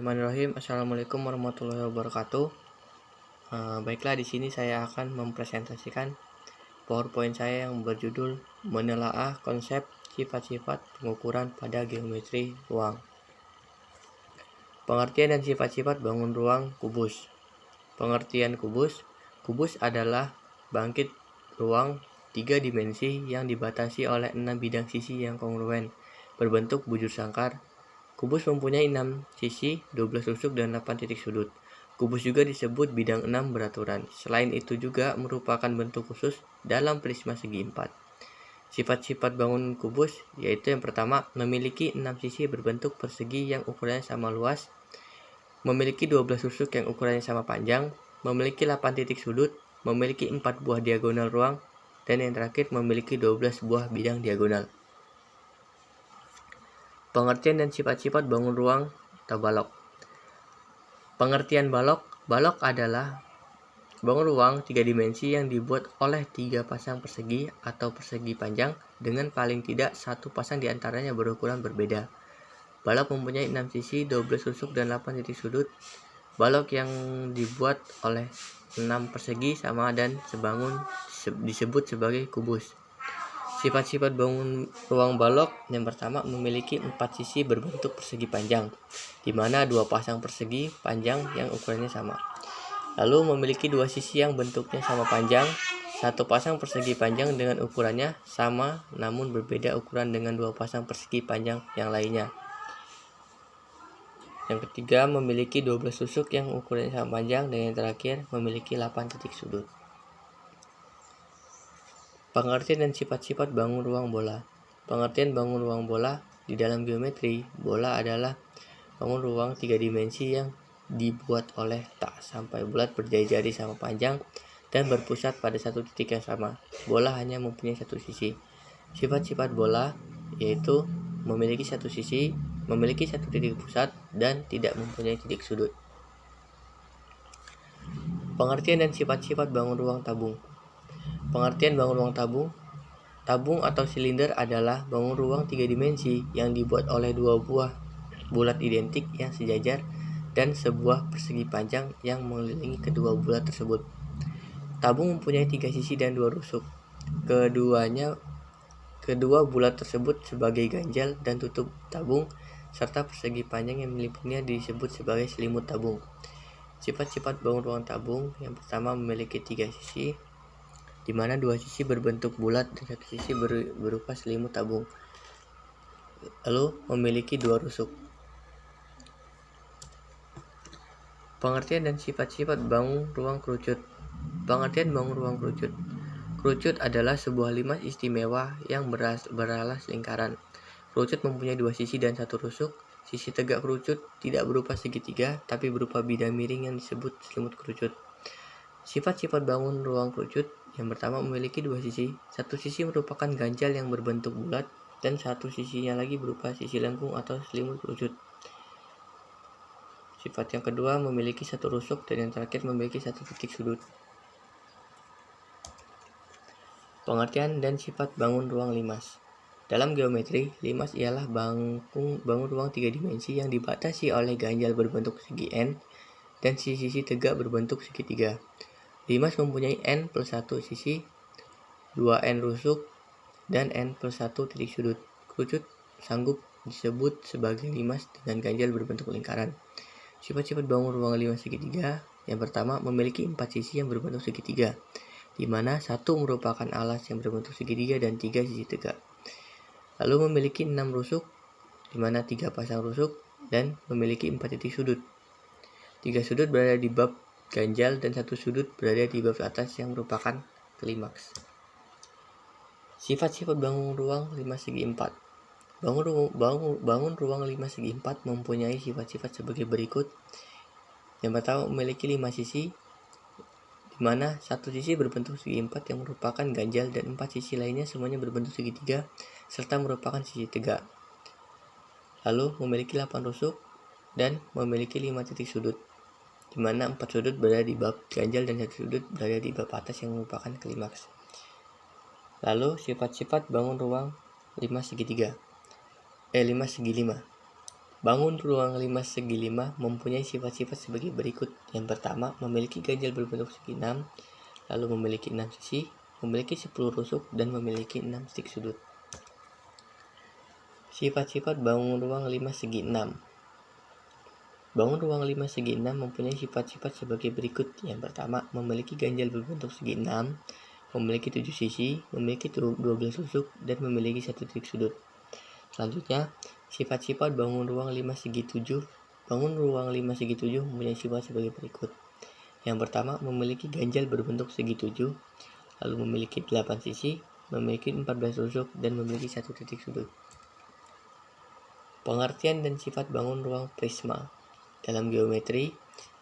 Bismillahirrahmanirrahim. Assalamualaikum warahmatullahi wabarakatuh. Baiklah, di sini saya akan mempresentasikan PowerPoint saya yang berjudul menelaah konsep sifat-sifat pengukuran pada geometri ruang. Pengertian dan sifat-sifat bangun ruang kubus. Pengertian kubus. Kubus adalah bangkit ruang 3 dimensi yang dibatasi oleh 6 bidang sisi yang kongruen, berbentuk bujur sangkar. Kubus mempunyai 6 sisi, 12 tusuk, dan 8 titik sudut. Kubus juga disebut bidang 6 beraturan. Selain itu juga merupakan bentuk khusus dalam prisma segi 4. Sifat-sifat bangun kubus yaitu yang pertama, memiliki 6 sisi berbentuk persegi yang ukurannya sama luas, memiliki 12 tusuk yang ukurannya sama panjang, memiliki 8 titik sudut, memiliki 4 buah diagonal ruang, dan yang terakhir memiliki 12 buah bidang diagonal. Pengertian dan sifat-sifat bangun ruang atau balok. Pengertian balok. Balok adalah bangun ruang 3 dimensi yang dibuat oleh 3 pasang persegi atau persegi panjang dengan paling tidak satu pasang diantaranya berukuran berbeda. Balok mempunyai 6 sisi, 12 tusuk, dan 8 titik sudut. Balok yang dibuat oleh 6 persegi sama dan sebangun disebut sebagai kubus. Sifat-sifat bangun ruang balok. Yang pertama, memiliki 4 sisi berbentuk persegi panjang, di mana 2 pasang persegi panjang yang ukurannya sama. Lalu memiliki 2 sisi yang bentuknya sama panjang, 1 pasang persegi panjang dengan ukurannya sama namun berbeda ukuran dengan 2 pasang persegi panjang yang lainnya. Yang ketiga, memiliki 12 tusuk yang ukurannya sama panjang, dan yang terakhir memiliki 8 titik sudut. Pengertian dan sifat-sifat bangun ruang bola. Pengertian bangun ruang bola. Di dalam geometri, bola adalah bangun ruang 3 dimensi yang dibuat oleh tak sampai bulat berjari-jari sama panjang dan berpusat pada satu titik yang sama. Bola hanya mempunyai satu sisi. Sifat-sifat bola yaitu memiliki satu sisi, memiliki satu titik pusat, dan tidak mempunyai titik sudut. Pengertian dan sifat-sifat bangun ruang tabung. Pengertian bangun ruang tabung. Tabung atau silinder adalah bangun ruang 3 dimensi yang dibuat oleh 2 buah bulat identik yang sejajar dan sebuah persegi panjang yang mengelilingi kedua bulat tersebut. Tabung mempunyai 3 sisi dan 2 rusuk. Kedua bulat tersebut sebagai ganjal dan tutup tabung, serta persegi panjang yang meliputinya disebut sebagai selimut tabung. Sifat-sifat bangun ruang tabung. Yang pertama, memiliki 3 sisi, di mana 2 sisi berbentuk bulat dan 1 sisi berupa selimut tabung. Lalu memiliki 2 rusuk. Pengertian dan sifat-sifat bangun ruang kerucut. Pengertian bangun ruang kerucut. Kerucut adalah sebuah limas istimewa yang beralas lingkaran. Kerucut mempunyai 2 sisi dan 1 rusuk. Sisi tegak kerucut tidak berupa segitiga, tapi berupa bidang miring yang disebut selimut kerucut. Sifat-sifat bangun ruang kerucut. Yang pertama, memiliki 2 sisi. Satu sisi merupakan ganjal yang berbentuk bulat, dan satu sisinya lagi berupa sisi lengkung atau selimut kerucut. Sifat yang kedua, memiliki 1 rusuk, dan yang terakhir memiliki 1 titik sudut. Pengertian dan sifat bangun ruang limas. Dalam geometri, limas ialah bangun ruang 3 dimensi yang dibatasi oleh ganjal berbentuk segi N dan sisi tegak berbentuk segitiga. Limas mempunyai N plus 1 sisi, 2N rusuk, dan N plus 1 titik sudut. Kerucut sanggup disebut sebagai limas dengan ganjal berbentuk lingkaran. Sifat-sifat bangun ruang limas segitiga. Yang pertama, memiliki 4 sisi yang berbentuk segitiga, di mana 1 merupakan alas yang berbentuk segitiga dan 3 sisi tegak. Lalu memiliki 6 rusuk, di mana 3 pasang rusuk, dan memiliki 4 titik sudut. 3 sudut berada di bab ganjal dan 1 sudut berada di bab atas yang merupakan klimaks. Sifat-sifat bangun ruang limas segi 4. Bangun ruang limas segi 4 mempunyai sifat-sifat sebagai berikut. Yang pertama, memiliki 5 sisi, di mana 1 sisi berbentuk segi 4 yang merupakan ganjal dan 4 sisi lainnya semuanya berbentuk segitiga serta merupakan sisi tegak. Lalu memiliki 8 rusuk dan memiliki 5 titik sudut, di mana 4 sudut berada di bab ganjal dan 1 sudut berada di bab atas yang merupakan klimaks. Lalu sifat-sifat bangun ruang limas segi 5. Bangun ruang 5 segi 5 mempunyai sifat-sifat sebagai berikut. Yang pertama, memiliki ganjal berbentuk segi 6, lalu memiliki 6 sisi, memiliki 10 rusuk, dan memiliki 6 titik sudut. Sifat-sifat bangun ruang 5 segi 6. Bangun ruang 5 segi 6 mempunyai sifat-sifat sebagai berikut. Yang pertama, memiliki ganjal berbentuk segi 6, memiliki 7 sisi, memiliki 12 rusuk, dan memiliki 1 titik sudut. Selanjutnya, sifat-sifat bangun ruang 5 segi 7. Bangun ruang 5 segi 7 mempunyai sifat sebagai berikut. Yang pertama, memiliki ganjal berbentuk segi 7, lalu memiliki 8 sisi, memiliki 14 rusuk, dan memiliki 1 titik sudut. Pengertian dan sifat bangun ruang prisma. Dalam geometri,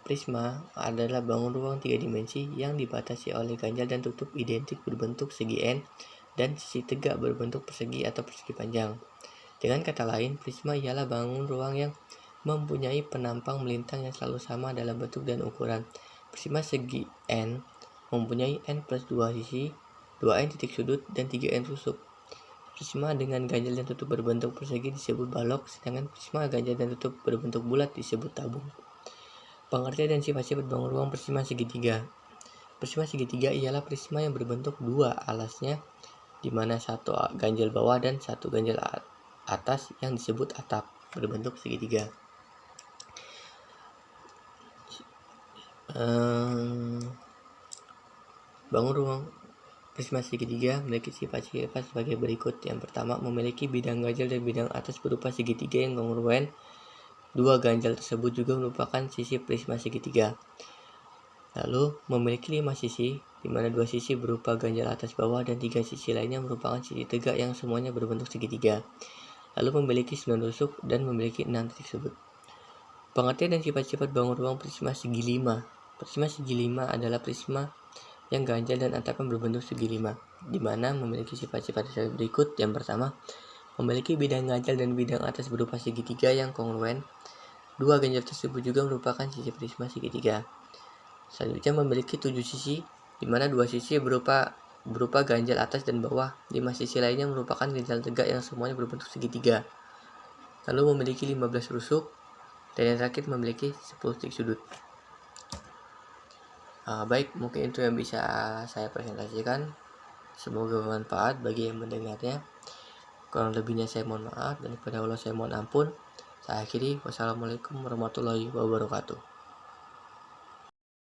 prisma adalah bangun ruang 3 dimensi yang dibatasi oleh ganjal dan tutup identik berbentuk segi N dan sisi tegak berbentuk persegi atau persegi panjang. Dengan kata lain, prisma ialah bangun ruang yang mempunyai penampang melintang yang selalu sama dalam bentuk dan ukuran. Prisma segi N mempunyai N plus 2 sisi, 2N titik sudut, dan 3N rusuk. Prisma dengan ganjal dan tutup berbentuk persegi disebut balok, sedangkan prisma ganjal dan tutup berbentuk bulat disebut tabung. Pengertian dan sifat-sifat bangun ruang prisma segitiga. Prisma segitiga ialah prisma yang berbentuk dua alasnya, di mana satu ganjal bawah dan satu ganjal atas yang disebut atap, berbentuk segitiga. Bangun ruang prisma segitiga memiliki sifat-sifat sebagai berikut. Yang pertama, memiliki bidang ganjal dan bidang atas berupa segitiga yang kongruen. Dua ganjal tersebut juga merupakan sisi prisma segitiga. Lalu, memiliki 5 sisi, di mana 2 sisi berupa ganjal atas bawah dan 3 sisi lainnya merupakan sisi tegak yang semuanya berbentuk segitiga. Lalu memiliki 9 rusuk dan memiliki 6 titik sudut. Pengertian dan sifat-sifat bangun ruang prisma segi 5. Prisma segi 5 adalah prisma yang ganjal dan atapnya berbentuk segi 5, di mana memiliki sifat-sifat sebagai berikut. Yang pertama, memiliki bidang ganjal dan bidang atas berupa segitiga yang kongruen. Dua ganjal tersebut juga merupakan sisi prisma segitiga. Selanjutnya, memiliki 7 sisi, di mana 2 sisi berupa ganjal atas dan bawah. 5 sisi lainnya merupakan ganjal tegak yang semuanya berbentuk segitiga. Lalu memiliki 15 rusuk, dan yang terakhir memiliki 10 titik sudut. Baik, mungkin itu yang bisa saya presentasikan. Semoga bermanfaat bagi yang mendengarnya. Kurang lebihnya saya mohon maaf, dan kepada Allah saya mohon ampun. Saya akhiri. Wassalamualaikum warahmatullahi wabarakatuh.